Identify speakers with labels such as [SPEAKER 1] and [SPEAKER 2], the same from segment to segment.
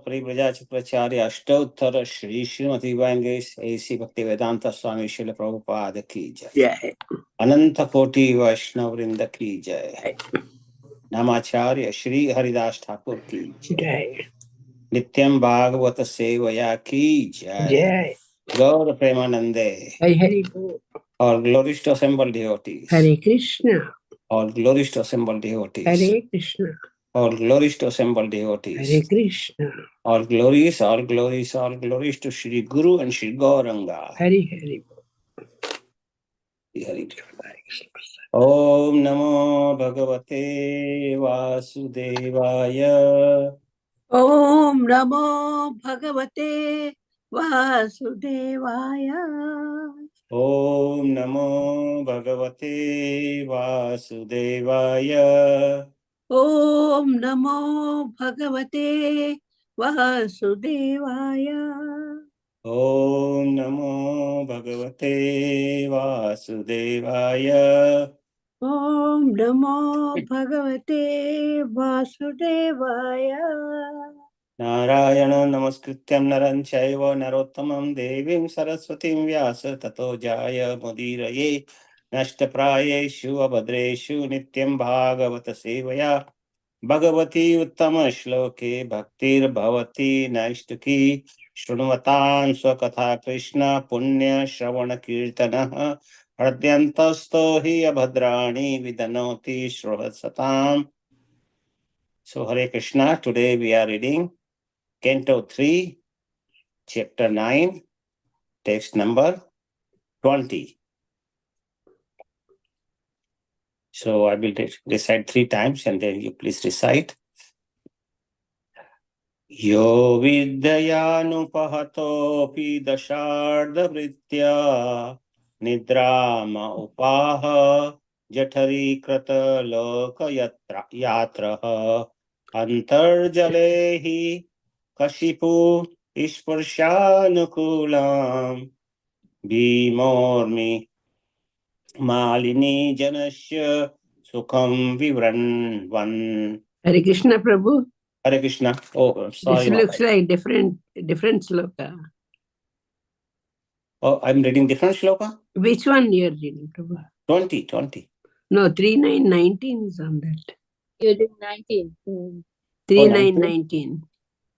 [SPEAKER 1] परिव्रजाचक्राचार्य अष्टोत्तर श्री श्रीमती वेंकटेश ऐसी भक्ति वेदांत स्वामी श्रील प्रभुपाद की जय। अनंत कोटि वैष्णव वृंद की जय। नामाचार्य श्री हरिदास ठाकुर की जय। नित्यम भागवत सेवया की जय। गौर प्रेमानंदे और glorious to assemble devotees.
[SPEAKER 2] Hare Krishna.
[SPEAKER 1] All glorious to assemble devotees.
[SPEAKER 2] Hare Krishna.
[SPEAKER 1] All glorious to assemble devotees.
[SPEAKER 2] Hare Krishna.
[SPEAKER 1] All glories to Shri Guru and Shri Gauranga.
[SPEAKER 2] Hare Hare.
[SPEAKER 1] Hare. Om Namo Bhagavate Vasudevaya.
[SPEAKER 2] Om Namo Bhagavate Vasudevaya.
[SPEAKER 1] Om Namo Bhagavate Vasudevaya.
[SPEAKER 2] Om Namo Bhagavate Vasudevaya.
[SPEAKER 1] Om Namo Bhagavate Vasudevaya.
[SPEAKER 2] Om Namo Bhagavate Vasudevaya.
[SPEAKER 1] Narayana Namaskrityam Naram Chaiva Narottamam Devim Saraswatim Vyasa Tato Jaya Mudiraye Nashtaprayeshu Abhadreshu Nityam Bhagavata Sevaya Bhagavati Uttama Shloke Bhaktir Bhavati Naishtuki Shrunvatan Swakatha Krishna Punya Shravana Kirtana Hradyantasto Hi Abhadrani Vidanoti Shrohasatam. So Hare Krishna, today we are reading Canto 3, Chapter 9, text number 20. So I will recite 3 times and then you please recite. Yo vidyayānupahato pi dasardha vritya nidrama upaha jathari krata loka yatraha antarjalehi kashipu ishparshanukulam bhimormi malini janasya sukham vivranvan.
[SPEAKER 2] Hare Krishna, Prabhu.
[SPEAKER 1] Hare Krishna. Oh, I'm sorry.
[SPEAKER 2] This looks like different sloka.
[SPEAKER 1] Oh, I'm reading different shloka?
[SPEAKER 2] Which one you're reading, Prabhu?
[SPEAKER 1] 20.
[SPEAKER 2] No, 3919 is on that.
[SPEAKER 3] You're doing 19.
[SPEAKER 2] 3919.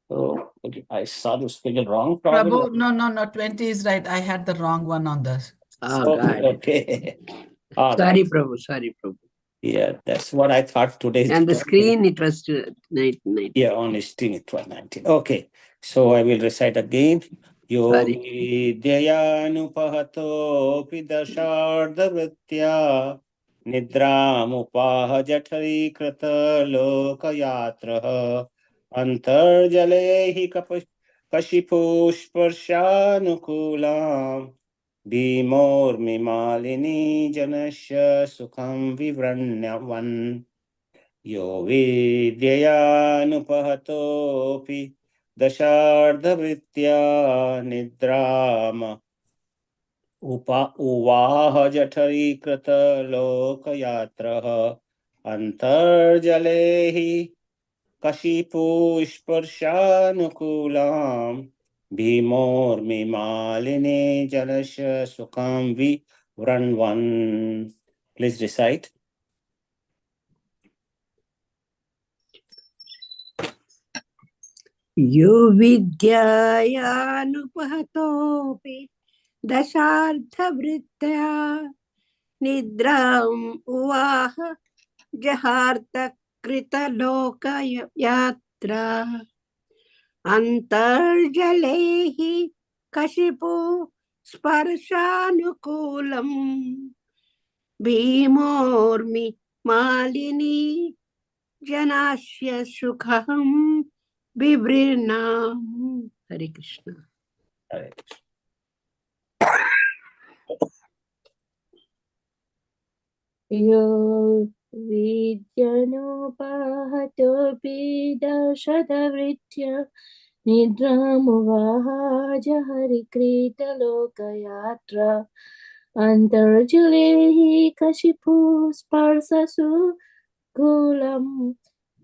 [SPEAKER 1] Oh, okay. I saw this figure wrong. Probably.
[SPEAKER 4] Prabhu, no, 20 is right. I had the wrong one on this.
[SPEAKER 2] Oh, God.
[SPEAKER 1] Okay. All
[SPEAKER 2] Sorry,
[SPEAKER 1] right.
[SPEAKER 2] Prabhu. Sorry, Prabhu.
[SPEAKER 1] Yeah, that's what I thought today.
[SPEAKER 2] And the screen, it was 19.
[SPEAKER 1] Yeah, on the screen it was 19. Okay. So I will recite again. Yogi Dyanupahato Pidashardha Vritya Nidramupaha Jathari Krata Lokayatra Antarjalehi Kashipushparshanukulam Bhimormi Malini Janasya Sukham Vivranyavan. Yo vidyayānupahato dasardhavritya nidrama uvaha jathari krata lokayatraha antarjalehi kashipu isparshanukulam bhimormi malini janasya sukham vivranvan. Please recite.
[SPEAKER 2] Yo vidyayānupahatopi dasardhavritya nidram uvaha jaharta krita loka yatra antarjalehi kashipu sparshanukulam bhimormi malini janasya sukham vivrinam. Hare Krishna.
[SPEAKER 1] Hare Krishna.
[SPEAKER 3] Yo vidyanopahato pidashadavritya nidramuvaha jaharikrita lokayatra antarjalehi kashipu sparsasu kulam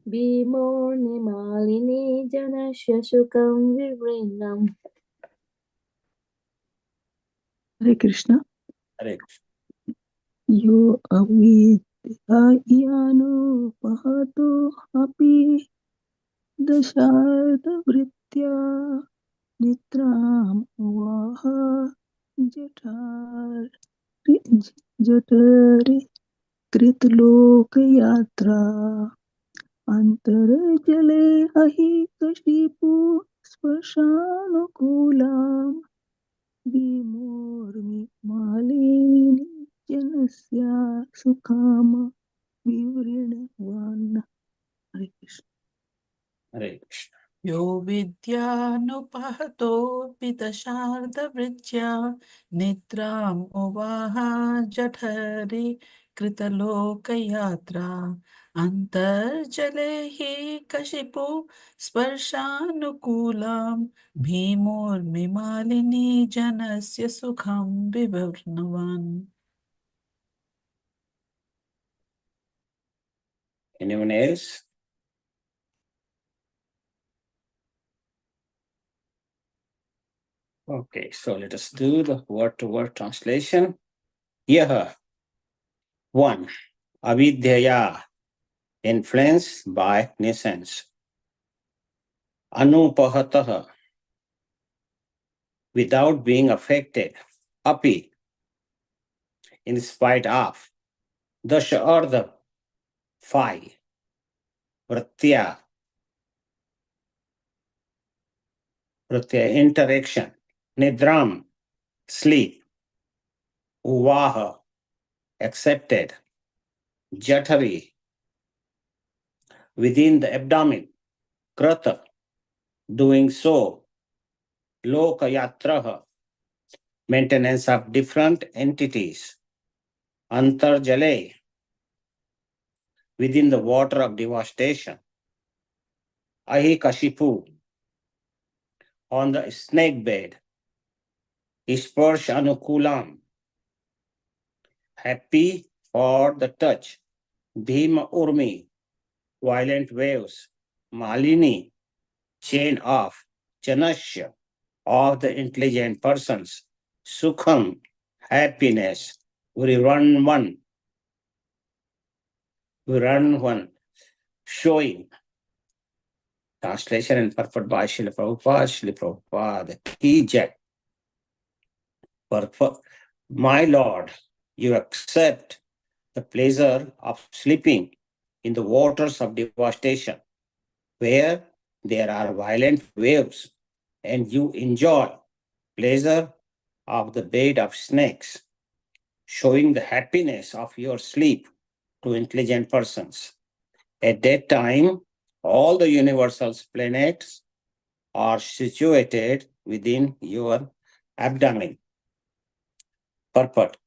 [SPEAKER 3] Bhimo Nimalini Janasya Sukam Vivrinam.
[SPEAKER 5] Hare Krishna.
[SPEAKER 1] Hare Krishna.
[SPEAKER 5] Yo avidyayano pahato api dasharta vritya nitram vaha jatari kritlokayatra antarjale ahi kashipu sparshanukulam Vimurmi malini janasya sukhama vivrinavana. Hare Krishna.
[SPEAKER 1] Hare Krishna.
[SPEAKER 4] Yo vidyanupahato vidashartavritya nitram uvaha jathari kritalokayatra antarjalehi kashipu sparshanukulam bhimurmimalini janasya sukham vivarnavan.
[SPEAKER 1] Anyone else? Okay, so let us do the word-to-word translation. Yah, one, avidyaya, influenced by nescience. Anupahataha, without being affected. Api, in spite of. Dasha Ardha, 5. Pratya, interaction. Nidram, sleep. Uvaha, accepted. Jatari, within the abdomen. Krata, doing so. Lokayatraha, maintenance of different entities. Antarjale, within the water of devastation. Ahikashipu, on the snake bed. Isparsh anukulam, happy for the touch. Bhima urmi, violent waves. Malini, chain of. Janasya, of the intelligent persons. Sukham, happiness. Viran one, showing. Translation and purport by Srila Prabhupada. Srila Prabhupada, Ki Jai. My Lord, you accept the pleasure of sleeping in the waters of devastation, where there are violent waves, and you enjoy pleasure of the bed of snakes, showing the happiness of your sleep to intelligent persons. At that time, all the universal planets are situated within your abdomen. Purport.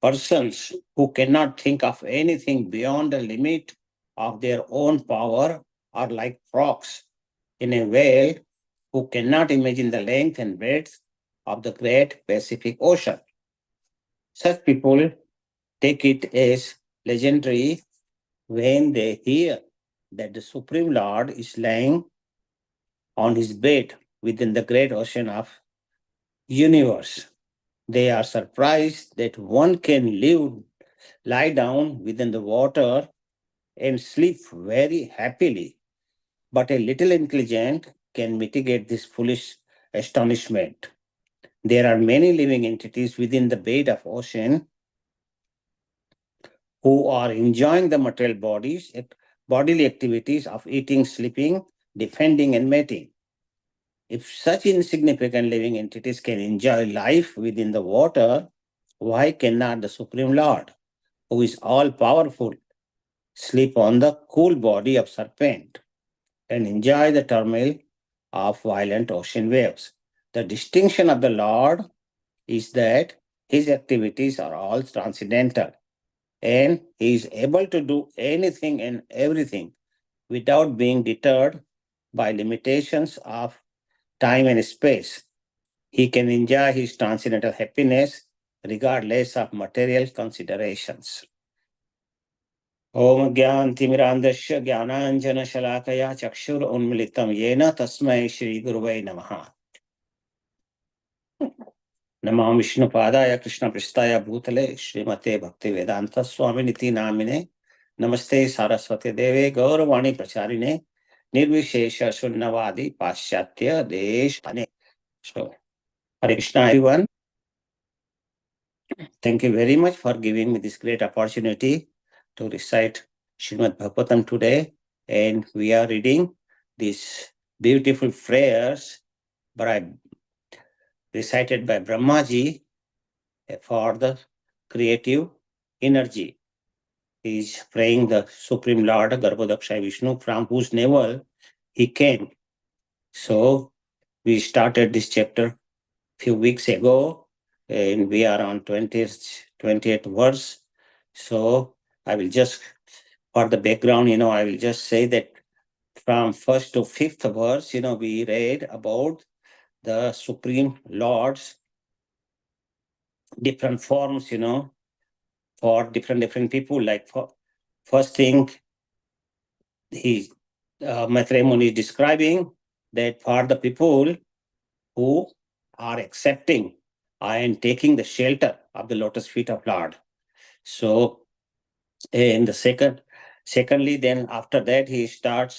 [SPEAKER 1] Persons who cannot think of anything beyond the limit of their own power are like frogs in a whale who cannot imagine the length and breadth of the great Pacific Ocean. Such people take it as legendary when they hear that the Supreme Lord is lying on his bed within the great ocean of universe. They are surprised that one can lie down within the water and sleep very happily, but a little intelligent can mitigate this foolish astonishment. There are many living entities within the bed of ocean who are enjoying the material bodily activities of eating, sleeping, defending, and mating. If such insignificant living entities can enjoy life within the water, why cannot the Supreme Lord, who is all-powerful, sleep on the cool body of serpent and enjoy the turmoil of violent ocean waves? The distinction of the Lord is that his activities are all transcendental, and he is able to do anything and everything without being deterred by limitations of time and space. He can enjoy his transcendental happiness regardless of material considerations. Om Gyantimirandasya Gyananjana Shalakaya Chakshur Unmilitam Yena Tasmai Shri Guruvai Namaha. Namam Vishnu Padaya Krishna Pristaya Bhutale Srimate Bhakti Vedanta Swami Niti Namine Namaste Saraswati Deve Gauravani Pracharine Nirvishesha Shunnavadi Paschatya Desh Pane. So, Hare Krishna everyone. Thank you very much for giving me this great opportunity to recite Srimad Bhagavatam today. And we are reading these beautiful prayers recited by Brahmaji for the creative energy. He is praying the Supreme Lord, Garbhodaksha Vishnu, from whose navel he came. So we started this chapter few weeks ago, and we are on 28th verse. So I will just, for the background, I will just say that from 1st to 5th verse, we read about the Supreme Lord's different forms, for different people. Like for first thing, Maitreya Muni is describing that for the people who are accepting and taking the shelter of the lotus feet of Lord. So in the secondly, then after that he start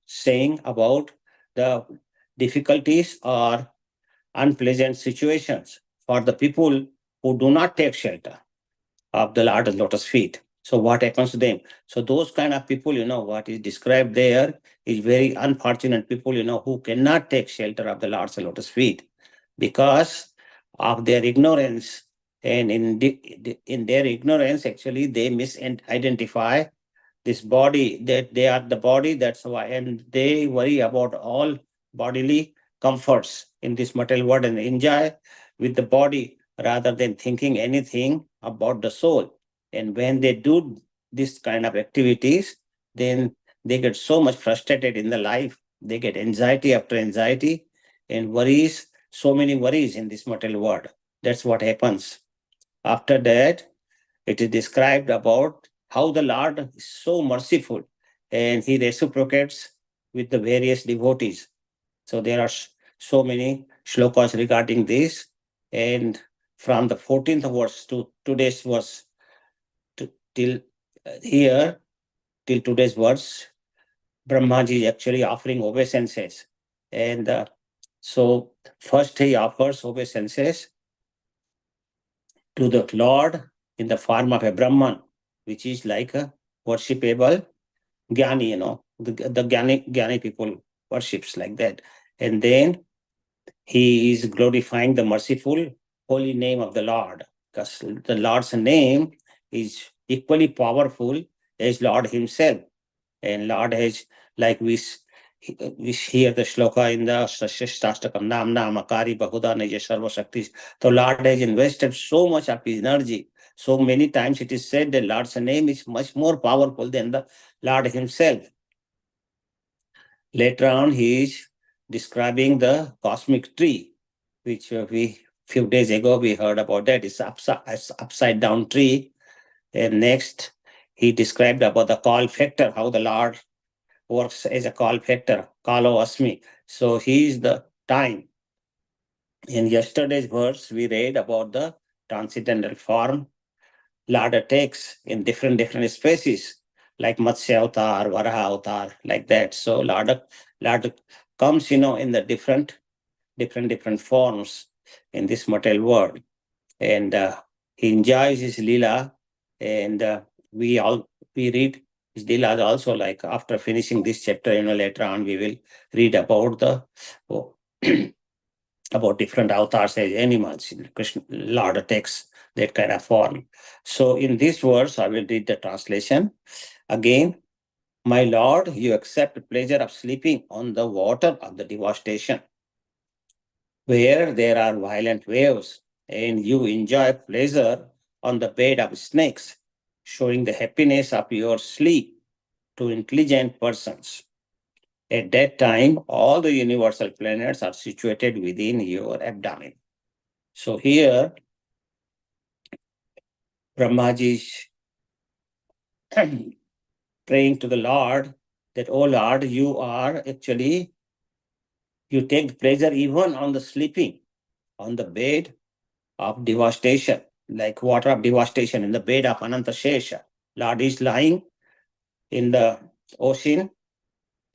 [SPEAKER 1] saying about the difficulties or unpleasant situations for the people who do not take shelter of the Lord's lotus feet. So what happens to them? So those kind of people, what is described there is very unfortunate people, who cannot take shelter of the Lord's lotus feet because of their ignorance. And in their ignorance, actually, they misidentify this body, that they are the body. That's why, and they worry about all bodily comforts in this material world and enjoy with the body rather than thinking anything about the soul. And when they do this kind of activities, then they get so much frustrated in the life. They get anxiety after anxiety and worries, so many worries in this material world. That's what happens. After that, it is described about how the Lord is so merciful and he reciprocates with the various devotees. So there are so many shlokas regarding this. And from the 14th verse to today's verse, till here, till today's verse, Brahmaji is actually offering obeisances. And so first he offers obeisances to the Lord in the form of a Brahman, which is like a worshipable Gyani, the Gyani people worships like that. And then he is glorifying the merciful holy name of the Lord, because the Lord's name is equally powerful as Lord himself. And Lord has, like we hear the shloka in the Shashtastakam, Nam Namakari Bahuda Naja Sarva Shaktis. So Lord has invested so much of his energy. So many times it is said that Lord's name is much more powerful than the Lord himself. Later on, he is describing the cosmic tree, which few days ago we heard about that. It's upside down tree. And next, he described about the call factor, how the Lord works as a call factor, Kalo Asmi. So he is the time. In yesterday's verse, we read about the transcendental form Lord takes in different species, like Matsya Avatar, Varaha Avatar, like that. So Lord comes, in the different forms in this material world. And he enjoys his Leela, and we read his Leela also, like after finishing this chapter, later on we will read about about different avatars as animals. Krishna, Lord takes that kind of form. So in this verse, I will read the translation. Again, my Lord, you accept pleasure of sleeping on the water of the devastation, where there are violent waves, and you enjoy pleasure on the bed of snakes, showing the happiness of your sleep to intelligent persons. At that time, all the universal planets are situated within your abdomen. So here, Brahmaji is praying to the Lord that, oh Lord, you are actually, you take pleasure even on the sleeping, on the bed of devastation, like water of devastation in the bed of Ananta Shesha. Lord is lying in the ocean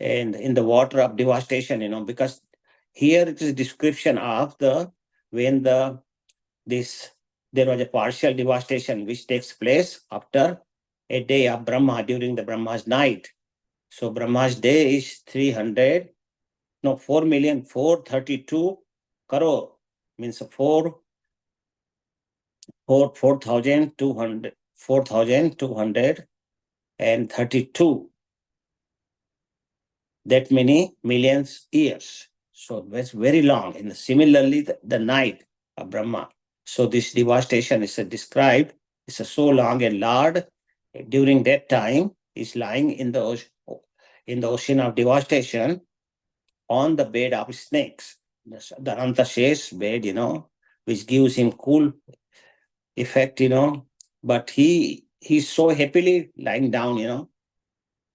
[SPEAKER 1] and in the water of devastation, because here it is a description of when there was a partial devastation which takes place after a day of Brahma, during the Brahma's night. So Brahma's day is 4,432 crore, means 4,232, that many millions years. So that's very long. And similarly, the night of Brahma. So this devastation is described. It's so long, and Lord during that time is lying in the ocean of devastation on the bed of snakes. The Antashesh bed, which gives him cool effect, but he's so happily lying down,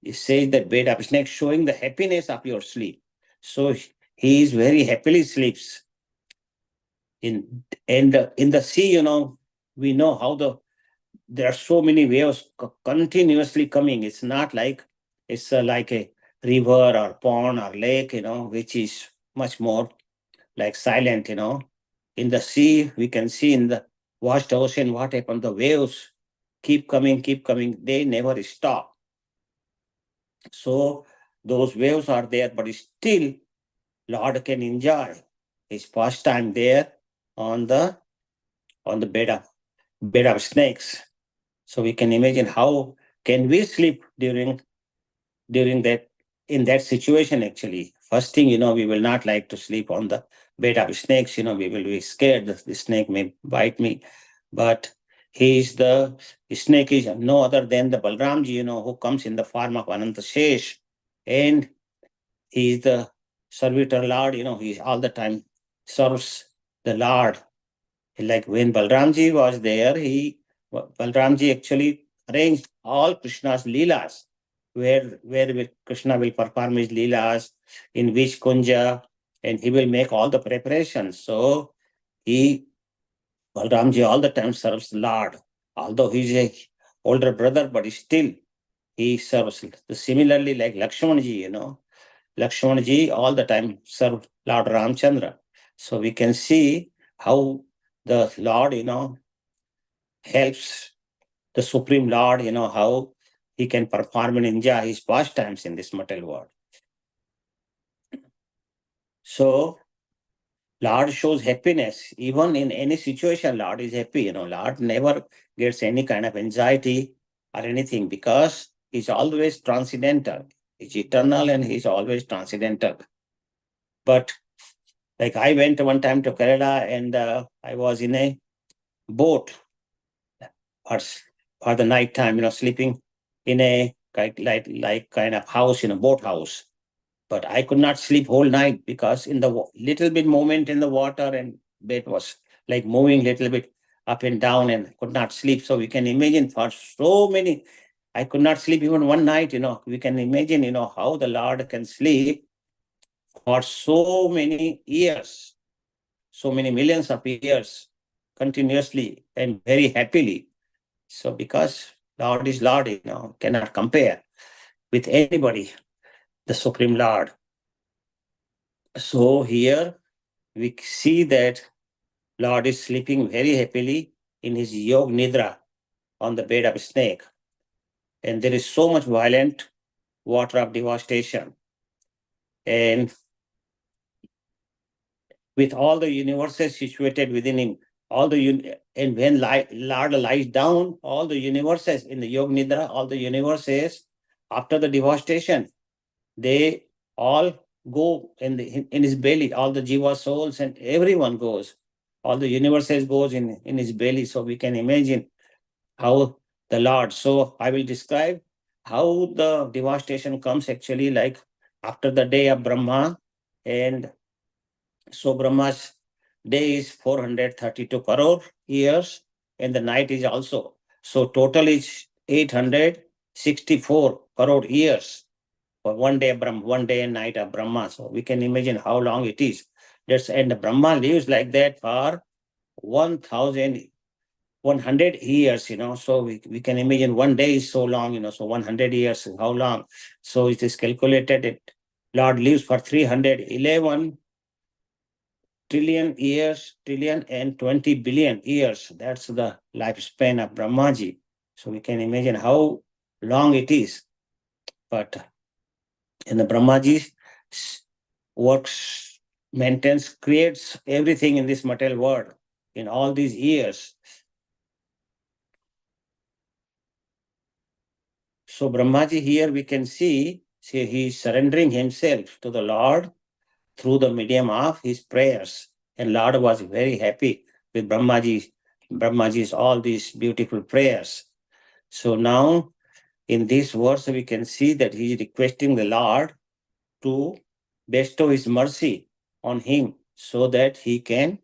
[SPEAKER 1] It says that bed of snake, showing the happiness of your sleep. So he is very happily sleeps. In the sea, we know how there are so many waves continuously coming. It's not like it's like a river or pond or lake, which is much more like silent, In the sea, we can see in the vast ocean what happened. The waves keep coming. They never stop. So those waves are there, but still Lord can enjoy his pastime there on the bed of snakes. So we can imagine how can we sleep during that, in that situation. Actually, first thing, we will not like to sleep on the bed of snakes. We will be scared that the snake may bite me. But the snake is no other than the Balramji, who comes in the form of Ananta Shesh, and he is the servitor Lord. He all the time serves the Lord. Like when Balramji was there, Balramji actually arranged all Krishna's leelas, where Krishna will perform his leelas, in which kunja, and he will make all the preparations. So Balramji all the time serves the Lord, although he's a older brother, but still he serves. Similarly, like Lakshmanji, Lakshmanji all the time served Lord Ramchandra. So we can see how the Lord, helps the Supreme Lord, how he can perform and enjoy his pastimes in this material world. So Lord shows happiness. Even in any situation, Lord is happy. Lord never gets any kind of anxiety or anything, because he's always transcendental. He's eternal and he's always transcendental. But like I went one time to Kerala, and I was in a boat for the night time, sleeping in a like kind of house, in a boat house. But I could not sleep whole night, because in the little bit movement in the water, and bed was like moving little bit up and down, and could not sleep. So we can imagine, for so many, I could not sleep even one night. We can imagine, how the Lord can sleep for so many years, so many millions of years, continuously and very happily. So because Lord is Lord, cannot compare with anybody, the Supreme Lord. So here we see that Lord is sleeping very happily in his Yog Nidra on the bed of a snake. And there is so much violent water of devastation. And with all the universes situated within him, and when Lord lies down, all the universes in the Yog Nidra, all the universes after the devastation, they all go in his belly. All the jiva souls and everyone goes. All the universes goes in his belly. So we can imagine how the Lord. So I will describe how the devastation comes actually, like after the day of Brahma. And so Brahma's day is 432 crore years, and the night is also. So total is 800 64 crore years for one day and night of Brahma. So we can imagine how long it is. And Brahma lives like that for 1,100 years, so we can imagine one day is so long, so 100 years, how long? So it is calculated that Lord lives for 311 trillion years, trillion and 20 billion years. That's the lifespan of Brahmaji. So we can imagine how long it is. But in the Brahmaji works, maintains, creates everything in this material world in all these years. So Brahmaji here we can see he is surrendering himself to the Lord through the medium of his prayers. And Lord was very happy with Brahmaji's all these beautiful prayers. So now in this verse we can see that he is requesting the Lord to bestow his mercy on him so that he can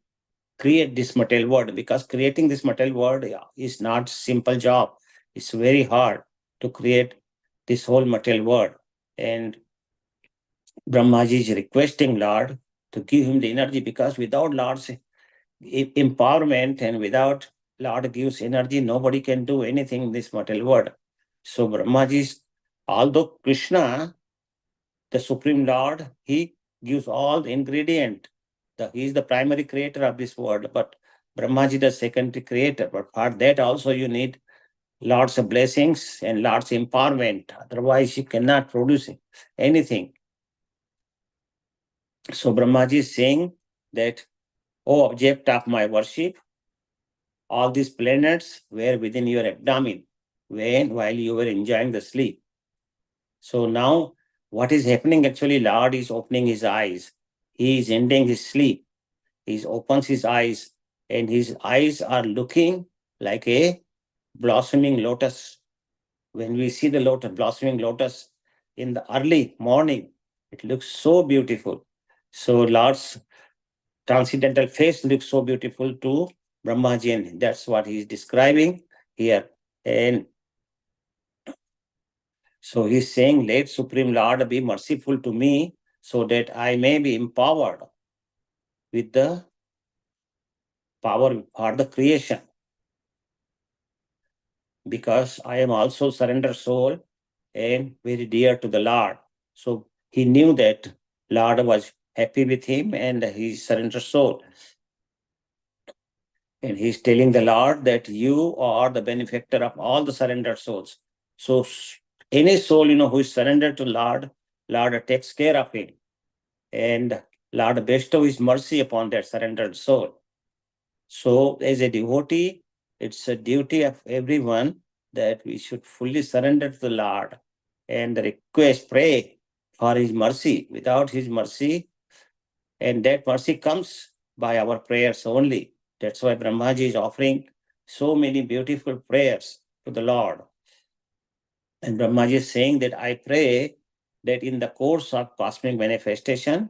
[SPEAKER 1] create this material world, because creating this material world is not simple job. It's very hard to create this whole material world. And Brahmaji is requesting Lord to give him the energy, because without Lord's empowerment and without Lord gives energy, nobody can do anything in this material world. So Brahmaji, although Krishna, the Supreme Lord, he gives all the ingredient. He is the primary creator of this world, but Brahmaji the secondary creator. But for that also you need lots of blessings and lots of empowerment. Otherwise you cannot produce anything. So Brahmaji is saying that, O object of my worship, all these planets were within your abdomen while you were enjoying the sleep. So now what is happening? Actually, Lord is opening his eyes. He is ending his sleep. He opens his eyes, and his eyes are looking like a blossoming lotus. When we see the blossoming lotus in the early morning, it looks so beautiful. So Lord's transcendental face looks so beautiful to Brahmaji, and that's what he is describing here. And so he's saying, let Supreme Lord be merciful to me so that I may be empowered with the power for the creation. Because I am also surrendered soul and very dear to the Lord. So he knew that Lord was happy with him and he surrendered soul. And he's telling the Lord that you are the benefactor of all the surrendered souls. So any soul, who is surrendered to Lord takes care of him. And Lord bestows his mercy upon that surrendered soul. So as a devotee, it's a duty of everyone that we should fully surrender to the Lord and request, pray for his mercy. Without his mercy, and that mercy comes by our prayers only. That's why Brahmaji is offering so many beautiful prayers to the Lord. And Brahmaji is saying that I pray that in the course of cosmic manifestation,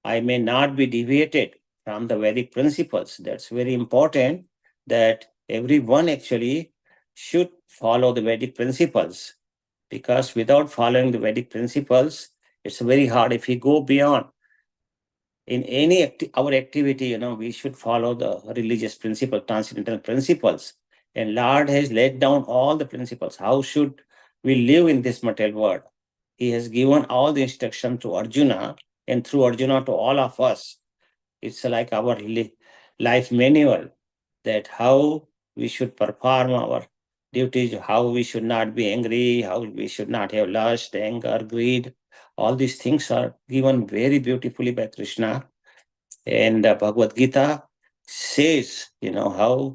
[SPEAKER 1] I may not be deviated from the Vedic principles. That's very important, that everyone actually should follow the Vedic principles, because without following the Vedic principles, it's very hard. If we go beyond in any our activity, we should follow the religious principle, transcendental principles. And Lord has laid down all the principles. How should we live in this material world? He has given all the instruction to Arjuna, and through Arjuna to all of us. It's like our life manual, that how we should perform our duties, how we should not be angry, how we should not have lust, anger, greed. All these things are given very beautifully by Krishna. And Bhagavad Gita says, how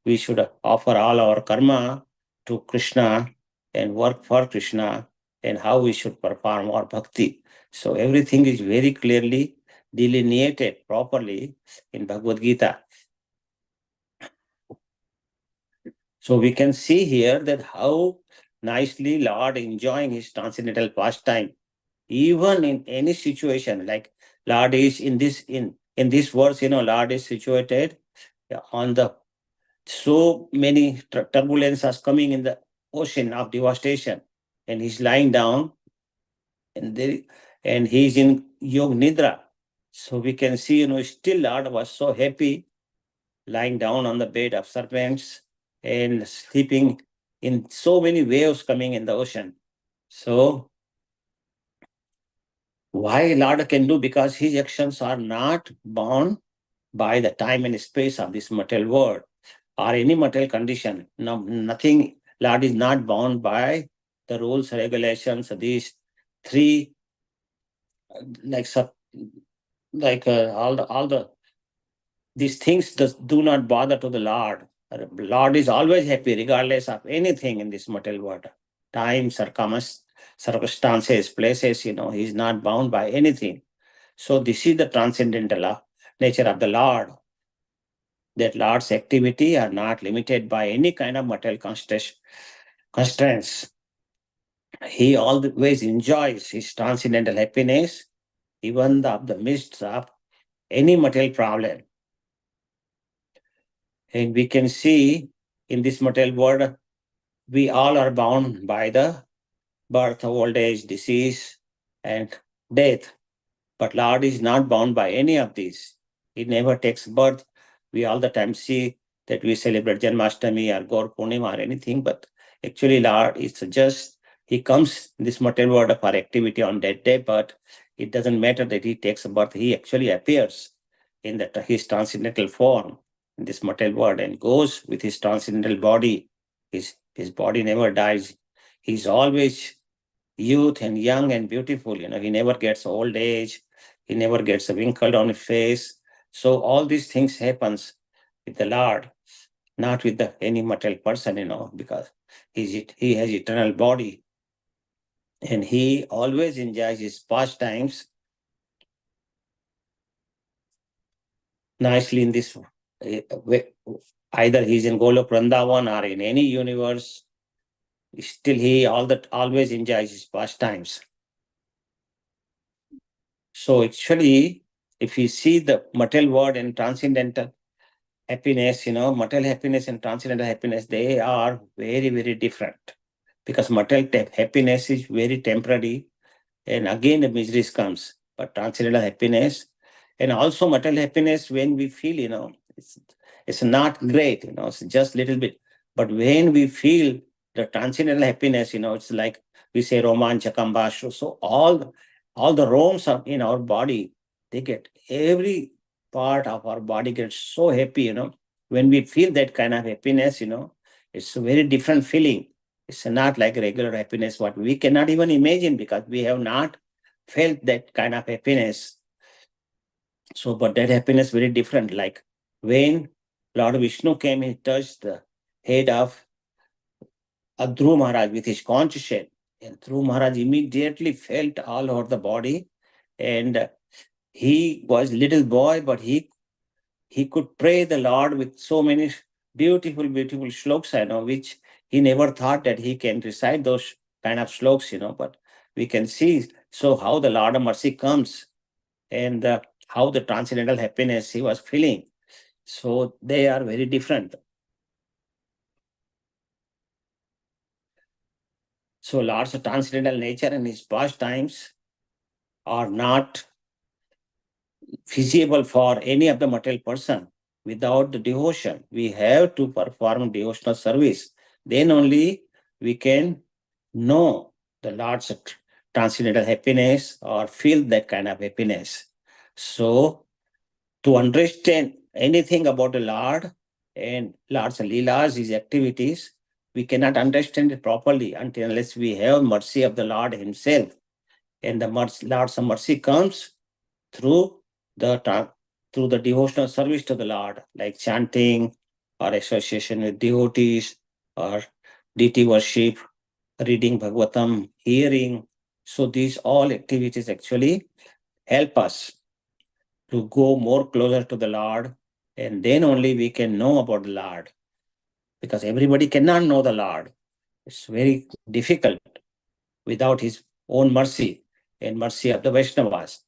[SPEAKER 1] we should offer all our karma to Krishna and work for Krishna, and how we should perform our bhakti. So everything is very clearly delineated properly in Bhagavad Gita. So we can see here that how nicely Lord enjoying his transcendental pastime, even in any situation. Like Lord is in this verse, Lord is situated on the so many turbulences coming in the ocean of devastation, and he's lying down, and he's in Yog Nidra. So we can see, still Lord was so happy, lying down on the bed of serpents and sleeping in so many waves coming in the ocean. So why Lord can do? Because his actions are not bound by the time and space of this material world or any material condition. No, nothing. Lord is not bound by the rules, regulations, these three, all the these things do not bother to the Lord. Lord is always happy regardless of anything in this material world. Time, circumstances, places, he is not bound by anything. So this is the transcendental nature of the Lord. That Lord's activity are not limited by any kind of material constraints. He always enjoys his transcendental happiness, even in the midst of any material problem. And we can see in this material world, we all are bound by the birth, old age, disease, and death. But Lord is not bound by any of these. He never takes birth. We all the time see that we celebrate Janmashtami or Gaur Purnima or anything, but actually Lord is just, he comes in this material world for activity on that day, but it doesn't matter that he takes birth. He actually appears in his transcendental form in this material world and goes with his transcendental body. His body never dies. He's always youth and young and beautiful. He never gets old age. He never gets a wrinkle on his face. So all these things happens with the Lord, not with any material person, because he has eternal body. And he always enjoys his pastimes nicely in this way. Either he's in Golok Vrindavan or in any universe, still he always enjoys his pastimes. So actually, if you see the material world and transcendental happiness, material happiness and transcendental happiness, they are very, very different. Because material happiness is very temporary, and again the miseries comes. But transcendental happiness, and also material happiness, when we feel, it's not great, it's just little bit. But when we feel the transcendental happiness, it's like we say romanchakam bashu. So all the roams in our body, they get, every part of our body gets so happy, when we feel that kind of happiness, it's a very different feeling. It's not like regular happiness, what we cannot even imagine because we have not felt that kind of happiness. So, but that happiness very different. Like when Lord Vishnu came, he touched the head of Dhruv Maharaj with his conch shell. And Dhruv Maharaj immediately felt all over the body. And he was little boy, but he could pray the Lord with so many beautiful, beautiful shlokas, which he never thought that he can recite those kind of shlokas, but we can see so how the Lord of mercy comes and how the transcendental happiness he was feeling. So they are very different. So Lord's transcendental nature and his pastimes are not feasible for any of the material person. Without the devotion, we have to perform devotional service. Then only we can know the Lord's transcendental happiness or feel that kind of happiness. So to understand anything about the Lord and Lord's leelas, his activities, we cannot understand it properly unless we have mercy of the Lord himself. And the Lord's mercy comes through the devotional service to the Lord, like chanting or association with devotees or deity worship, reading Bhagavatam, hearing. So these all activities actually help us to go more closer to the Lord, and then only we can know about the Lord. Because everybody cannot know the Lord. It's very difficult without his own mercy and mercy of the Vaishnavas.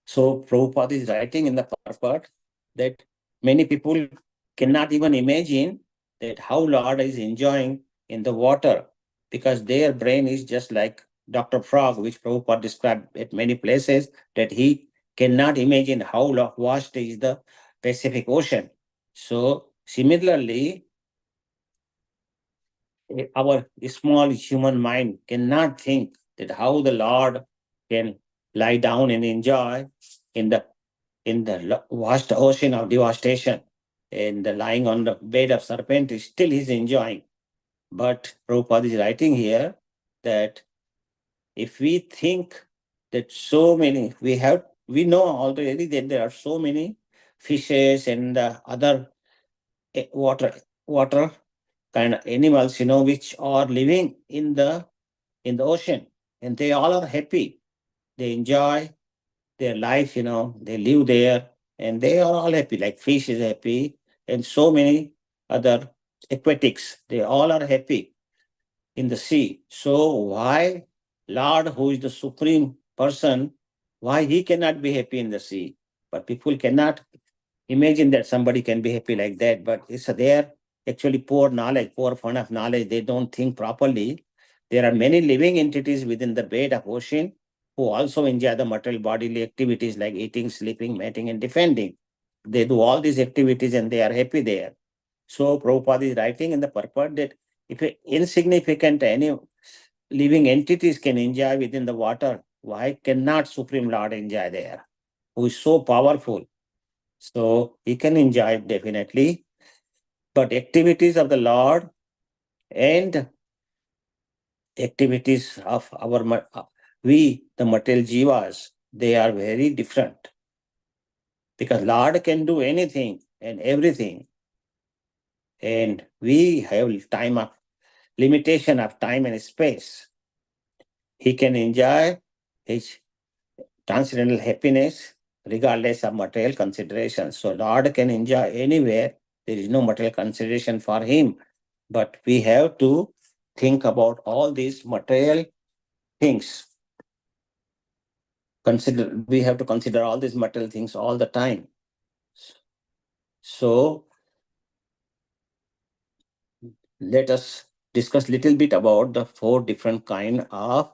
[SPEAKER 1] So Prabhupada is writing in the purport that many people cannot even imagine that how Lord is enjoying in the water, because their brain is just like Dr. Frog, which Prabhupada described at many places, that he cannot imagine how vast is the Pacific Ocean. So similarly, our small human mind cannot think that how the Lord can lie down and enjoy in the vast ocean of devastation, and lying on the bed of serpent is still he's enjoying. But Prabhupada is writing here that if we think that we know already that there are so many fishes and other water kind of animals, which are living in the ocean, and they all are happy. They enjoy their life, they live there, and they are all happy. Like fish is happy, and so many other aquatics, they all are happy in the sea. So why Lord, who is the supreme person, why he cannot be happy in the sea? But people cannot imagine that somebody can be happy like that. But it's their actually poor knowledge, poor fund of knowledge. They don't think properly. There are many living entities within the bed of ocean who also enjoy the material bodily activities like eating, sleeping, mating, and defending. They do all these activities and they are happy there. So Prabhupada is writing in the purport that if insignificant any living entities can enjoy within the water, why cannot Supreme Lord enjoy there, who is so powerful? So he can enjoy it definitely. But activities of the Lord and activities of the material jivas, they are very different. Because Lord can do anything and everything. And we have limitation of time and space. He can enjoy his transcendental happiness regardless of material considerations. So Lord can enjoy anywhere. There is no material consideration for him. But we have to think about all these material things. We have to consider all these material things all the time. So let us discuss a little bit about the 4 different kind of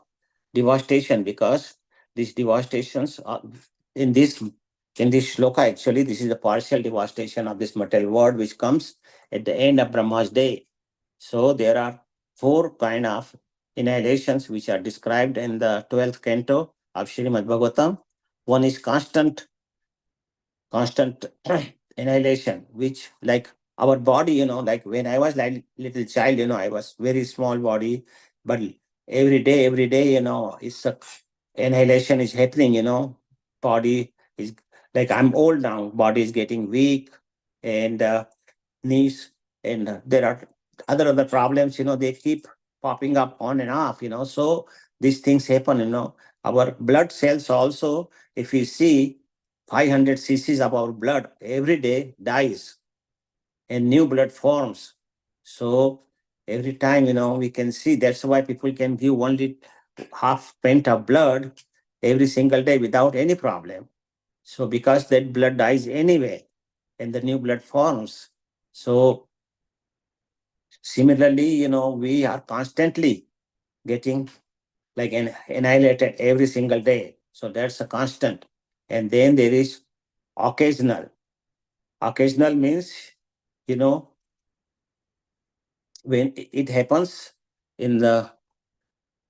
[SPEAKER 1] devastation, because these devastations are in this shloka. Actually, this is the partial devastation of this material world, which comes at the end of Brahma's day. So there are 4 kind of annihilations which are described in the 12th canto of Srimad Bhagavatam. One is constant annihilation, which like our body, like when I was like little child, I was very small body, but every day, it's a annihilation is happening, body is like, I'm old now, body is getting weak, and knees, and there are other problems, they keep popping up on and off, so these things happen, our blood cells also, if you see 500 cc's of our blood every day dies and new blood forms. So every time, we can see, that's why people can give only half pint of blood every single day without any problem. So because that blood dies anyway and the new blood forms. So similarly, we are constantly getting like annihilated every single day. So that's a constant. And then there is occasional. Occasional means, when it happens in the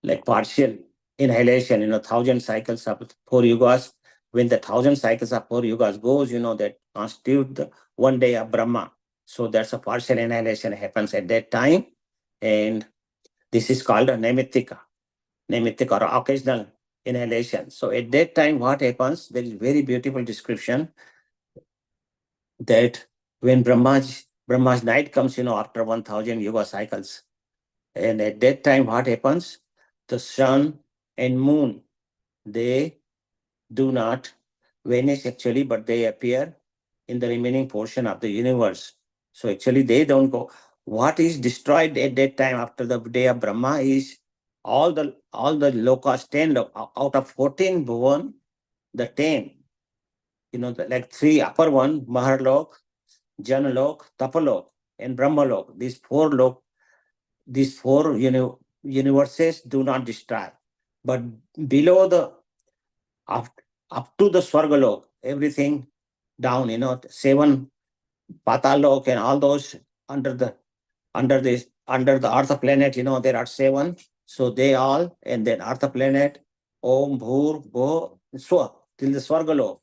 [SPEAKER 1] like partial inhalation, 1,000 cycles of 4 yugas. When the 1,000 cycles of 4 yugas goes, that constitute the 1 day of Brahma. So that's a partial inhalation happens at that time. And this is called a nemitic or occasional inhalation. So at that time, what happens? There is very beautiful description that when Brahma's night comes, after 1,000 yuga cycles, and at that time, what happens? The sun and moon, they do not vanish actually, but they appear in the remaining portion of the universe. So actually, they don't go. What is destroyed at that time after the day of Brahma is all the lokas, 10 out of 14 bhuvan, the 10, like 3 upper one, Maharlok, Janalok, Tapalok. and Brahmalok. These four universes do not destroy. But below the, up to the Swargalok, everything down, 7 Patalok and all those under the Earth planet, there are 7. So they all, and then Earth planet, Om, Bhur, Bho, Swa, till the Swargalok,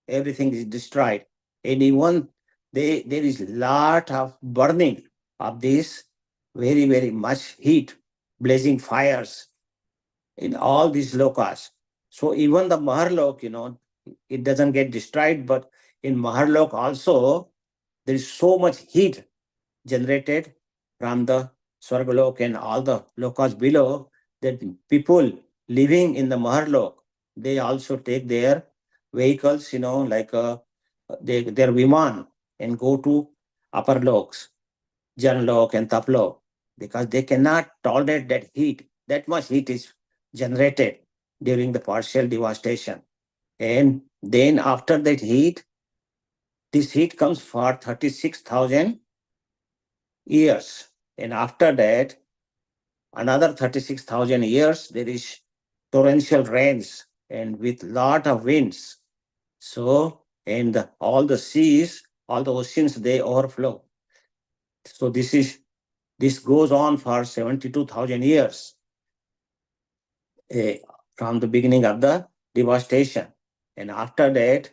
[SPEAKER 1] everything is destroyed. And even there is lot of burning of this, very, very much heat, blazing fires in all these lokas. So even the Maharlok, it doesn't get destroyed, but in Maharlok also, there is so much heat generated from the Swargalok and all the lokas below that people living in the Maharlok, they also take their vehicles, like their Viman, and go to upper loks, Janlok and Taplok, because they cannot tolerate that heat. That much heat is generated during the partial devastation. And then after that heat, this heat comes for 36,000 years. And after that, another 36,000 years, there is torrential rains and with lot of winds. So, and all the seas, all the oceans, they overflow. So this goes on for 72,000 years from the beginning of the devastation. And after that,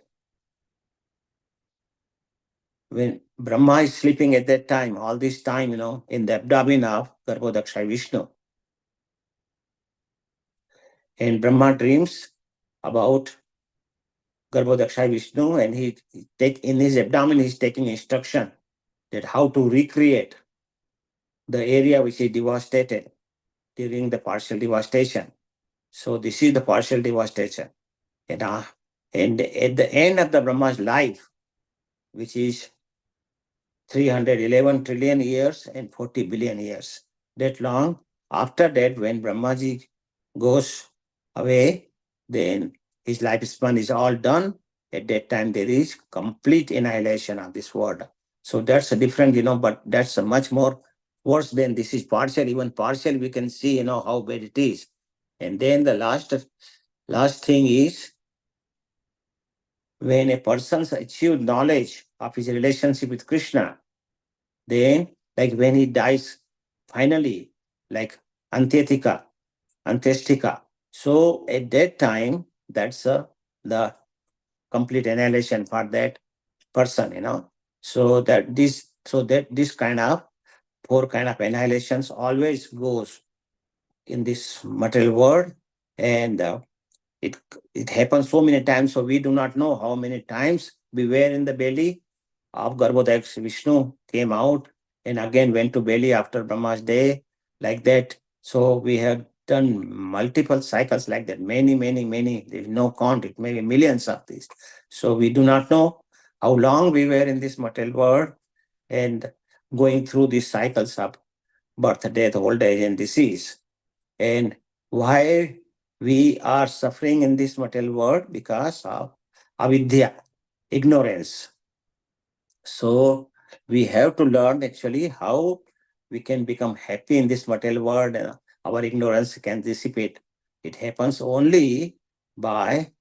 [SPEAKER 1] when Brahma is sleeping at that time, all this time, in the abdomen of Garbhodaksha Vishnu, and Brahma dreams about Garbhodaksha Vishnu, and in his abdomen, he's taking instruction that how to recreate the area which is devastated during the partial devastation. So this is the partial devastation. And at the end of the Brahma's life, which is 311 trillion years and 40 billion years, that long, after that, when Brahmaji goes away, then his lifespan is all done. At that time, there is complete annihilation of this world. So that's a different, but that's a much more worse than this is partial. Even partial, we can see, how bad it is. And then the last thing is, when a person's achieved knowledge of his relationship with Krishna, then, like when he dies finally, like Antyestika. So at that time, that's the complete annihilation for that person, So that this kind of 4 kind of annihilations always goes in this material world, and it happens so many times, so we do not know how many times we were in the belly of Garbhodaksha Vishnu, came out, and again went to belly after Brahma's day, like that. So we have done multiple cycles like that, many. There's no count, it may be millions of these. So we do not know how long we were in this material world and going through these cycles of birth, death, old age, and disease. And why we are suffering in this material world? Because of avidya, ignorance. So we have to learn actually how we can become happy in this material world, and our ignorance can dissipate. It happens only by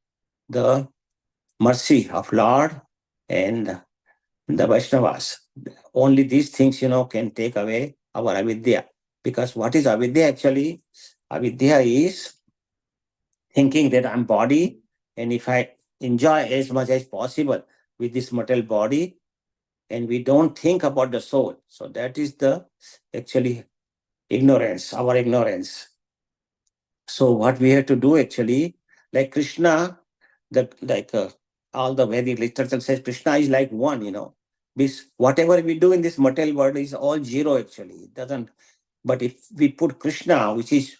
[SPEAKER 1] the mercy of Lord and the Vaishnavas. Only these things, can take away our avidya. Because what is avidya actually? Avidya is thinking that I'm body, and if I enjoy as much as possible with this material body, and we don't think about the soul. So that is the actually ignorance, our ignorance. So what we have to do actually, like Krishna, all the Vedic literature says Krishna is like one, This whatever we do in this material world is all zero actually. It doesn't. But if we put Krishna, which is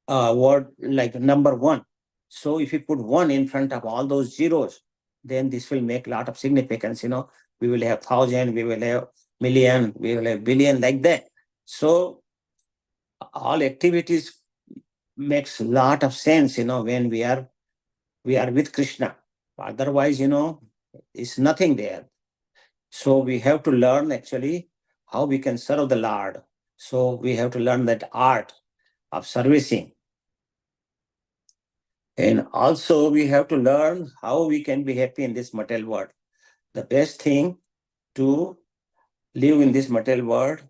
[SPEAKER 1] word like number 1, so if you put 1 in front of all those zeros, then this will make a lot of significance. We will have 1,000, we will have million, we will have billion, like that. So all activities makes a lot of sense, when we are with Krishna. Otherwise, it's nothing there. So we have to learn actually how we can serve the Lord. So we have to learn that art of servicing. And also we have to learn how we can be happy in this material world. The best thing to live in this material world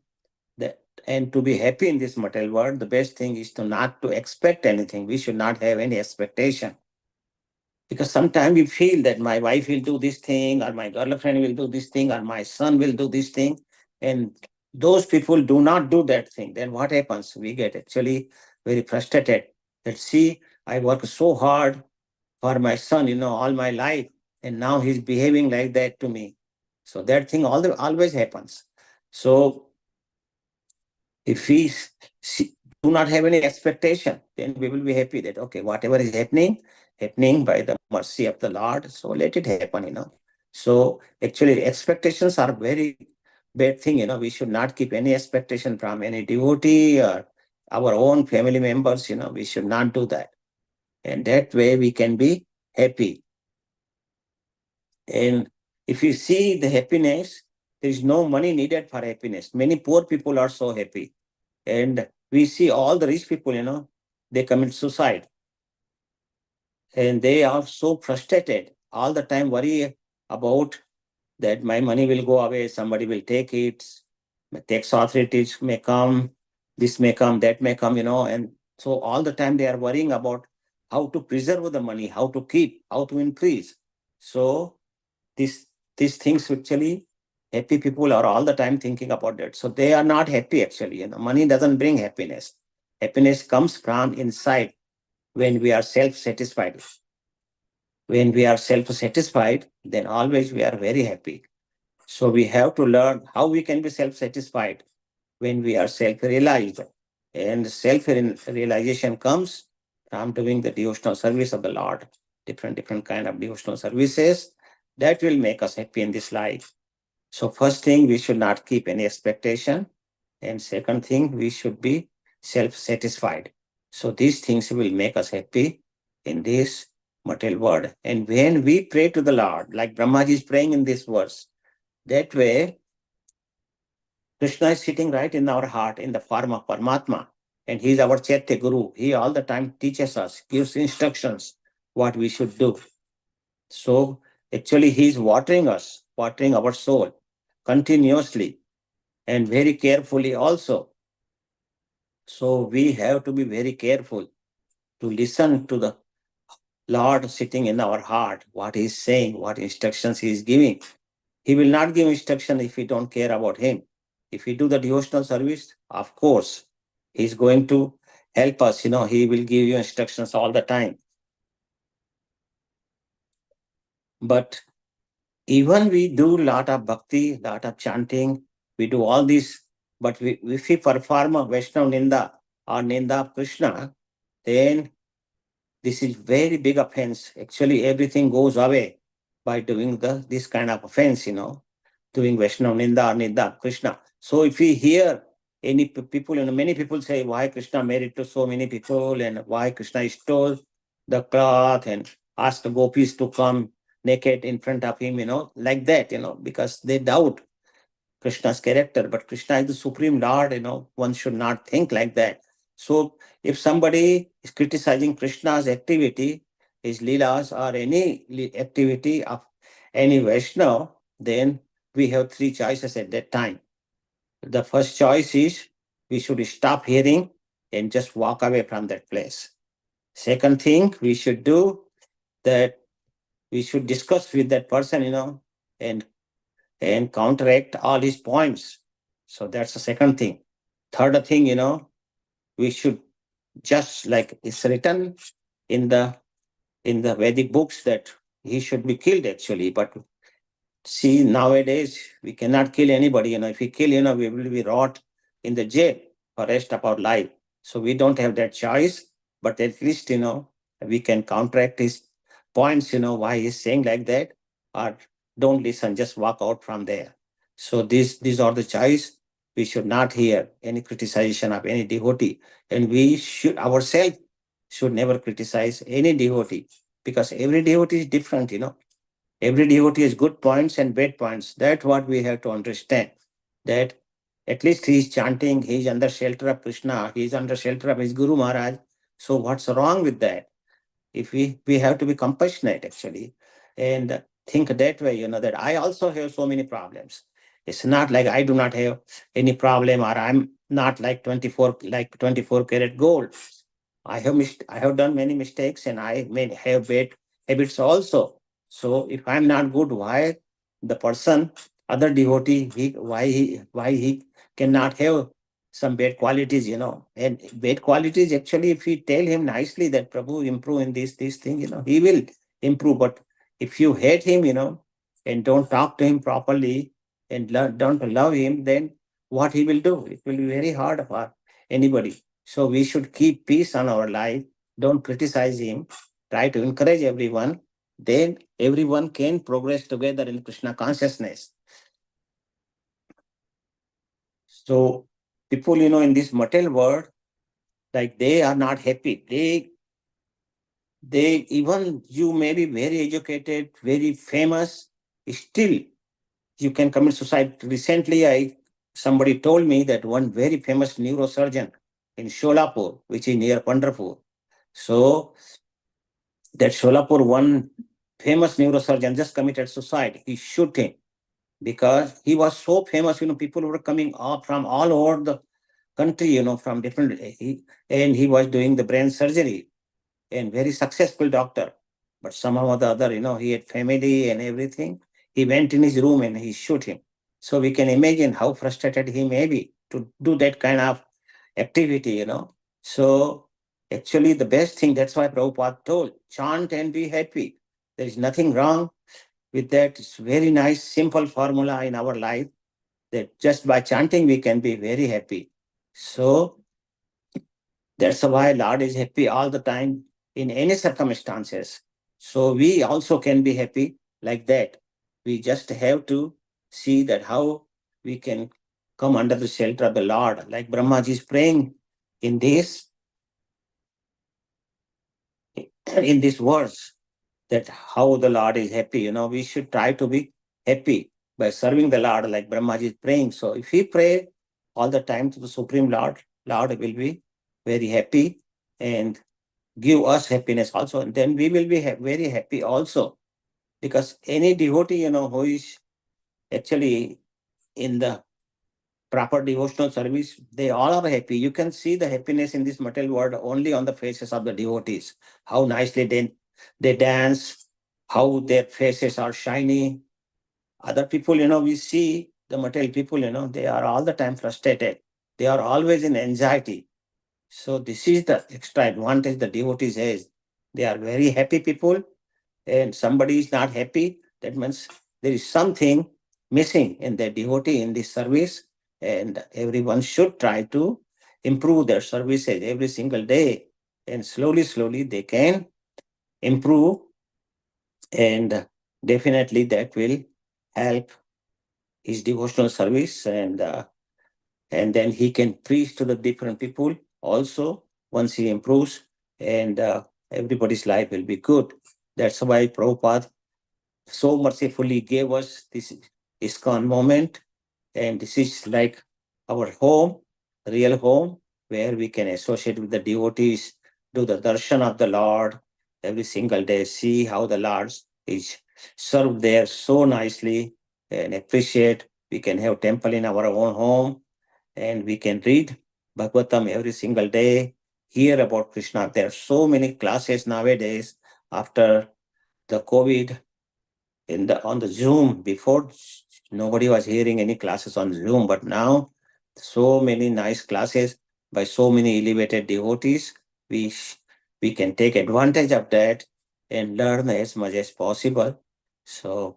[SPEAKER 1] and to be happy in this material world, the best thing is to not to expect anything. We should not have any expectation. Because sometimes we feel that my wife will do this thing, or my girlfriend will do this thing, or my son will do this thing. And those people do not do that thing. Then what happens? We get actually very frustrated. That see, I work so hard for my son, all my life, and now he's behaving like that to me. So that thing always happens. So if we do not have any expectation, then we will be happy that, okay, whatever is happening by the mercy of the Lord, so let it happen. So actually expectations are very bad thing. We should not keep any expectation from any devotee or our own family members. We should not do that. And that way we can be happy. And if you see the happiness, there is no money needed for happiness. Many poor people are so happy. And we see all the rich people, they commit suicide. And they are so frustrated, all the time worry about that my money will go away, somebody will take it, tax authorities may come, this may come, that may come, and so all the time they are worrying about how to preserve the money, how to keep, how to increase. So these things actually, happy people are all the time thinking about that. So they are not happy actually. Money doesn't bring happiness. Happiness comes from inside when we are self-satisfied. When we are self-satisfied, then always we are very happy. So we have to learn how we can be self-satisfied when we are self-realized. And self-realization comes from doing the devotional service of the Lord, different kind of devotional services that will make us happy in this life. So first thing, we should not keep any expectation. And second thing, we should be self-satisfied. So these things will make us happy in this material world. And when we pray to the Lord, like Brahmaji is praying in this verse, that way, Krishna is sitting right in our heart in the form of Paramatma. And he is our Chaitya Guru. He all the time teaches us, gives instructions what we should do. So actually he is watering us, watering our soul continuously and very carefully also. So we have to be very careful to listen to the Lord sitting in our heart, what he is saying, what instructions he is giving. He will not give instruction if we don't care about him. If we do the devotional service, of course, he's going to help us. He will give you instructions all the time. But even we do a lot of bhakti, lot of chanting, we do all this, but if we perform a Vaishnava Ninda or Ninda of Krishna, then this is very big offense. Actually, everything goes away by doing this kind of offense, doing Vaishnava Ninda or Ninda of Krishna. So if we hear any people, many people say, why Krishna married to so many people and why Krishna stole the cloth and asked the gopis to come naked in front of him, like that, because they doubt Krishna's character. But Krishna is the Supreme Lord, one should not think like that. So if somebody is criticizing Krishna's activity, his leelas or any activity of any Vaishnava, then we have three choices at that time. The first choice is we should stop hearing and just walk away from that place. Second thing we should do, that we should discuss with that person, and counteract all his points. So that's the second thing. Third thing, we should just like it's written in the Vedic books that he should be killed actually. But see, nowadays we cannot kill anybody. If we kill, we will be rot in the jail for rest of our life. So we don't have that choice. But at least, we can counteract his points, why he's saying like that, or don't listen, just walk out from there. So these are the choice. We should not hear any criticization of any devotee. And we should ourselves should never criticize any devotee, because every devotee is different, Every devotee has good points and bad points. That's what we have to understand. That at least he is chanting, he is under shelter of Krishna, he is under shelter of his Guru Maharaj. So what's wrong with that? If we have to be compassionate actually and think that way, that I also have so many problems. It's not like I do not have any problem, or I'm not like 24 karat gold. I have done many mistakes, and I may have bad habits also. So if I'm not good, why the person, other devotee, why he cannot have some bad qualities, And bad qualities, actually, if we tell him nicely that Prabhu, improve in this thing, he will improve. But if you hate him, and don't talk to him properly, and don't love him, then what he will do? It will be very hard for anybody. So we should keep peace on our life. Don't criticize him. Try to encourage everyone. Then everyone can progress together in Krishna consciousness. So people, in this material world, like they are not happy. They even you may be very educated, very famous, still you can commit suicide. Recently, somebody told me that one very famous neurosurgeon in Sholapur, which is near Pandharpur. So that Sholapur, one famous neurosurgeon just committed suicide. He shot him because he was so famous. People were coming up from all over the country, from different. And he was doing the brain surgery, and very successful doctor. But somehow or the other, he had family and everything. He went in his room and he shot him. So we can imagine how frustrated he may be to do that kind of activity, So actually the best thing, that's why Prabhupada told, chant and be happy. There is nothing wrong with that. It's very nice, simple formula in our life that just by chanting we can be very happy. So that's why Lord is happy all the time in any circumstances. So we also can be happy like that. We just have to see that how we can come under the shelter of the Lord. Like Brahmaji is praying in this words, that how the Lord is happy. We should try to be happy by serving the Lord, like Brahmaji is praying. So if we pray all the time to the Supreme Lord, Lord will be very happy and give us happiness also. And then we will be very happy also. Because any devotee, who is actually in the proper devotional service, they all are happy. You can see the happiness in this material world only on the faces of the devotees. How nicely they dance, how their faces are shiny. Other people, we see the material people, they are all the time frustrated. They are always in anxiety. So this is the extra advantage the devotees has. They are very happy people, and somebody is not happy. That means there is something missing in the devotee in this service, and everyone should try to improve their services every single day, and slowly they can improve, and definitely that will help his devotional service, and then he can preach to the different people also once he improves, and everybody's life will be good. That's why Prabhupada so mercifully gave us this ISKCON moment, and this is like our home, real home, where we can associate with the devotees, do the darshan of the Lord every single day, see how the Lord is served there so nicely, and appreciate. We can have temple in our own home, and we can read Bhagavatam every single day, hear about Krishna. There are so many classes nowadays after the COVID on the Zoom. Before, nobody was hearing any classes on Zoom, but now so many nice classes by so many elevated devotees. We can take advantage of that and learn as much as possible. So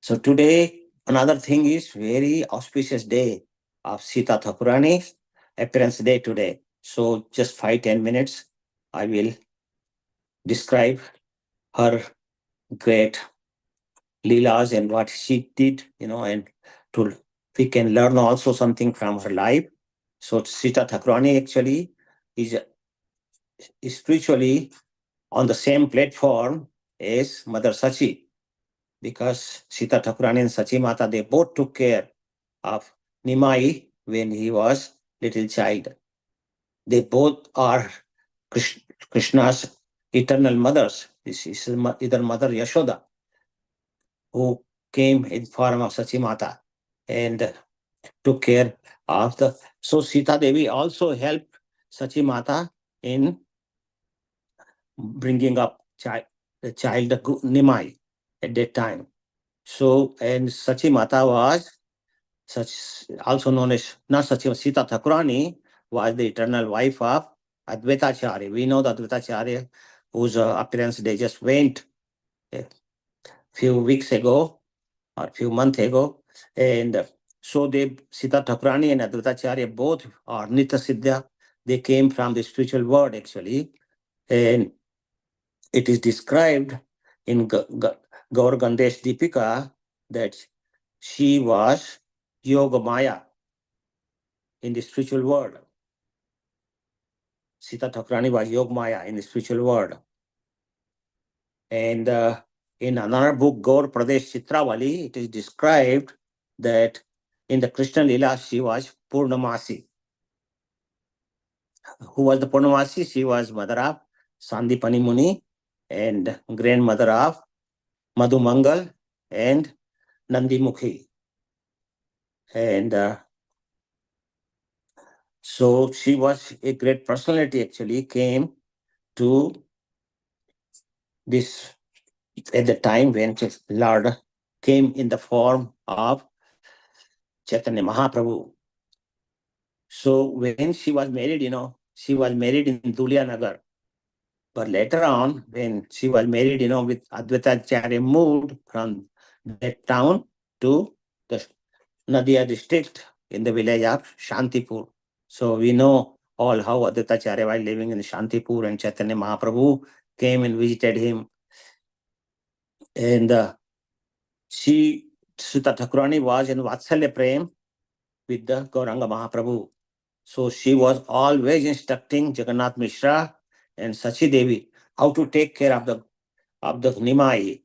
[SPEAKER 1] today, another thing is very auspicious day of Sita Thakurani's appearance day today. So just 5-10 minutes, I will describe her great leelas and what she did, and we can learn also something from her life. So Sita Thakurani actually is spiritually on the same platform as Mother Sachi. because Sita Thakurani and Sachi Mata, they both took care of Nimai when he was little child. They both are Krishna's eternal mothers. This is either Mother Yashoda, who came in form of Sachi Mata and took care of the. So Sita Devi also helped Sachi Mata in bringing up the child Nimai at that time. So, and Sachi Mata was also known as, not Sachi, Sita Thakurani was the eternal wife of Advaitacharya. We know that Advaitacharya, whose appearance they just went a few weeks ago or a few months ago. And so they, Sita Thakurani and Advaitacharya both are Nitya Siddha. They came from the spiritual world actually. And it is described in Gaur Gandesh Deepika that she was Yoga Maya in the spiritual world. Sita Thakurani was Yoga Maya in the spiritual world. And in another book, Gaur Pradesh Chitravali, it is described that in the Krishna Lila, she was Purnamasi. Who was the Purnamasi? She was mother of Sandipani Muni and grandmother of Madhu Mangal and Nandi Mukhi. And so she was a great personality, actually, came to this at the time when Lord came in the form of Chaitanya Mahaprabhu. So when she was married, she was married in Dulia Nagar. But later on, when she was married, with Advaita Acharya, moved from that town to the Nadia district in the village of Shantipur. So we know all how Advaita Acharya was living in Shantipur, and Chaitanya Mahaprabhu came and visited him. And Sita Thakurani was in Vatsalya Prem with the Gauranga Mahaprabhu. So she was always instructing Jagannath Mishra and Sachi Devi how to take care of the Nimai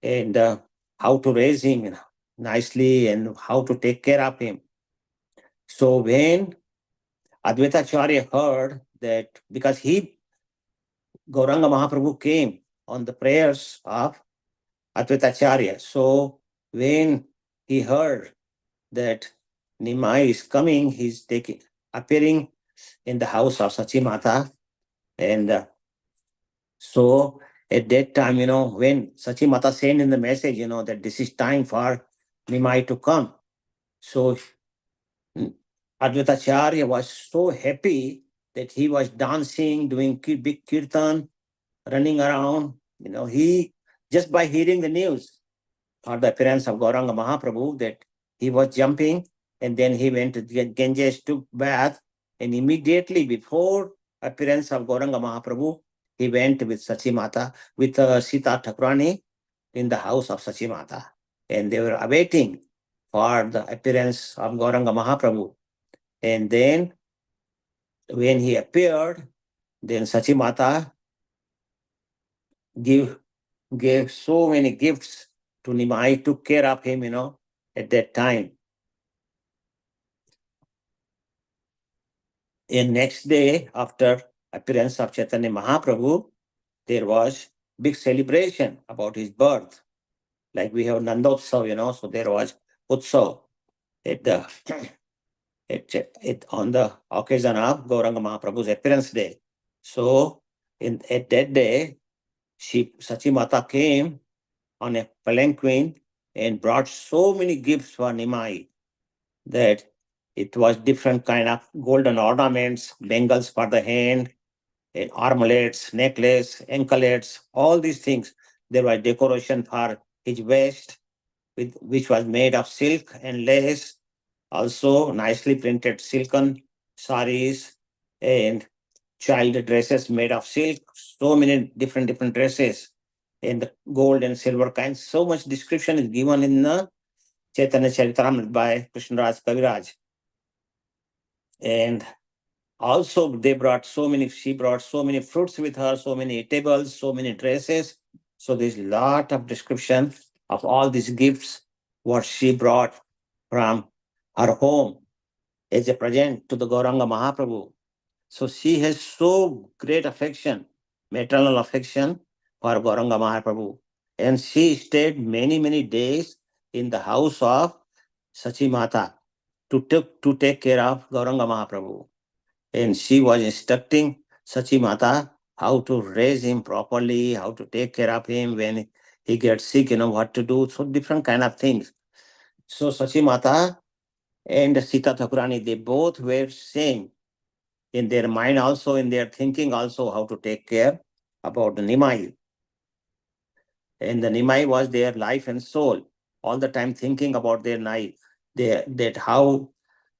[SPEAKER 1] and how to raise him nicely and how to take care of him. So when Advaita Acharya heard that, because Gauranga Mahaprabhu came on the prayers of Advaita Acharya. So when he heard that Nimai is coming, he's appearing in the house of Sachi Mata. And so at that time, when Sachi Mata sent in the message, that this is time for Nimai to come. So Advaita Acharya was so happy that he was dancing, doing big kirtan, running around. He, just by hearing the news or the appearance of Gauranga Mahaprabhu, that he was jumping, and then he went to Ganges, took bath, and immediately before appearance of Gauranga Mahaprabhu, he went with Sachi Mata, with Sita Thakurani in the house of Sachi Mata. And they were awaiting for the appearance of Gauranga Mahaprabhu. And then when he appeared, then Sachi Mata gave so many gifts to Nimai, took care of him, at that time. And next day, after appearance of Chaitanya Mahaprabhu, there was big celebration about his birth. Like we have Nandotsav, so there was Utsav on the occasion of Gauranga Mahaprabhu's appearance day. So at that day, Sachi Mata came on a palanquin and brought so many gifts for Nimai that it was different kind of golden ornaments, bangles for the hand, and armlets, necklace, anklets, all these things. There was decoration for his waist, which was made of silk and lace, also nicely printed silken saris and child dresses made of silk, so many different dresses in the gold and silver kinds. So much description is given in the Chaitanya Charitamrita by Krishnaraj Kaviraj. And also she brought so many fruits with her, so many eatables, so many dresses. So there's a lot of description of all these gifts what she brought from her home as a present to the Gauranga Mahaprabhu. So she has so great affection, maternal affection for Gauranga Mahaprabhu. And she stayed many, many days in the house of Sachi Mata to take care of Gauranga Mahaprabhu. And she was instructing Sachi Mata how to raise him properly, how to take care of him when he gets sick, what to do. So different kind of things. So Sachi Mata and Sita Thakurani, they both were same in their mind also, in their thinking also, how to take care about the Nimai. And the Nimai was their life and soul, all the time thinking about their life, that how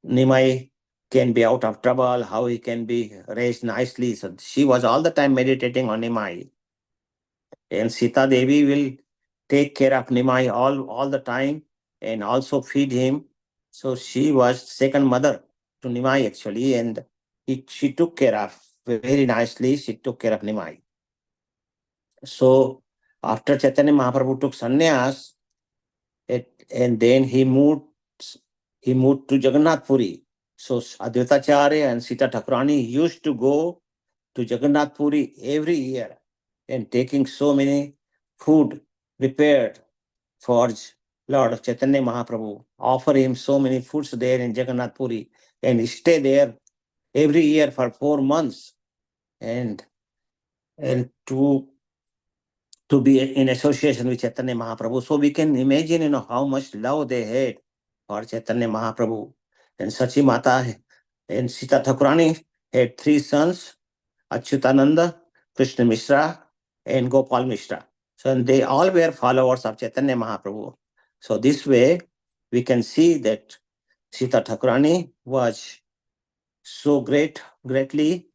[SPEAKER 1] Nimai can be out of trouble, how he can be raised nicely. So she was all the time meditating on Nimai. And Sita Devi will take care of Nimai all the time and also feed him. So she was second mother to Nimai actually, and she took care of very nicely. She took care of Nimai. So after Chaitanya Mahaprabhu took sannyas, and then he moved to Jagannath Puri. So Advaitacharya and Sita Thakurani used to go to Jagannath Puri every year and taking so many food prepared for Lord Chaitanya Mahaprabhu, offer him so many foods there in Jagannath Puri and stay there every year for 4 months and to be in association with Chaitanya Mahaprabhu. So we can imagine, how much love they had for Chaitanya Mahaprabhu. And Sachi Mata and Sita Thakurani had 3 sons, Achyutananda, Krishna Mishra, and Gopal Mishra. So they all were followers of Chaitanya Mahaprabhu. So this way, we can see that Sita Thakurani was so greatly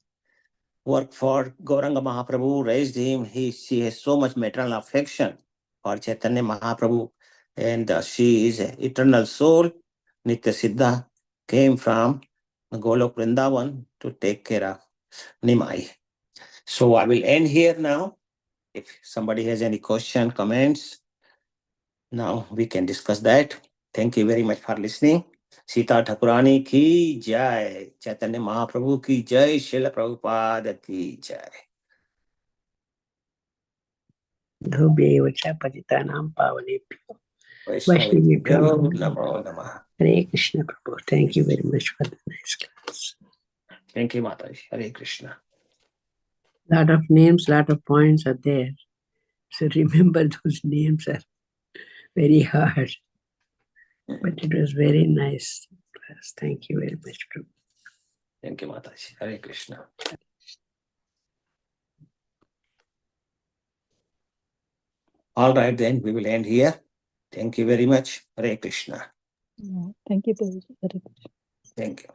[SPEAKER 1] worked for Gauranga Mahaprabhu, raised him. She has so much maternal affection for Chaitanya Mahaprabhu, and she is an eternal soul. Nitya Siddha came from Golok Vrindavan to take care of Nimai. So I will end here now. If somebody has any question, comments, now we can discuss that. Thank you very much for listening. Sita Thakurani की जय, चैतन्य महाप्रभु की जय, श्रील प्रभुपाद की जय.
[SPEAKER 2] Dhubyev cha patitanam pavanebhyo Vaishnavibhyo
[SPEAKER 1] Namo Namah.
[SPEAKER 2] Hare Krishna Prabhu. Thank you very much for the nice class.
[SPEAKER 1] Thank you, Mataji. Hare Krishna.
[SPEAKER 2] Lot of names, lot of points are there. So remember those names are very hard. But it was very nice class. Thank you very much, Prabhu.
[SPEAKER 1] Thank you, Mataji. Hare Krishna. All right, then we will end here. Thank you very much. Hare Krishna.
[SPEAKER 5] Thank you, Prabhuji. Hare Krishna.
[SPEAKER 1] Thank you.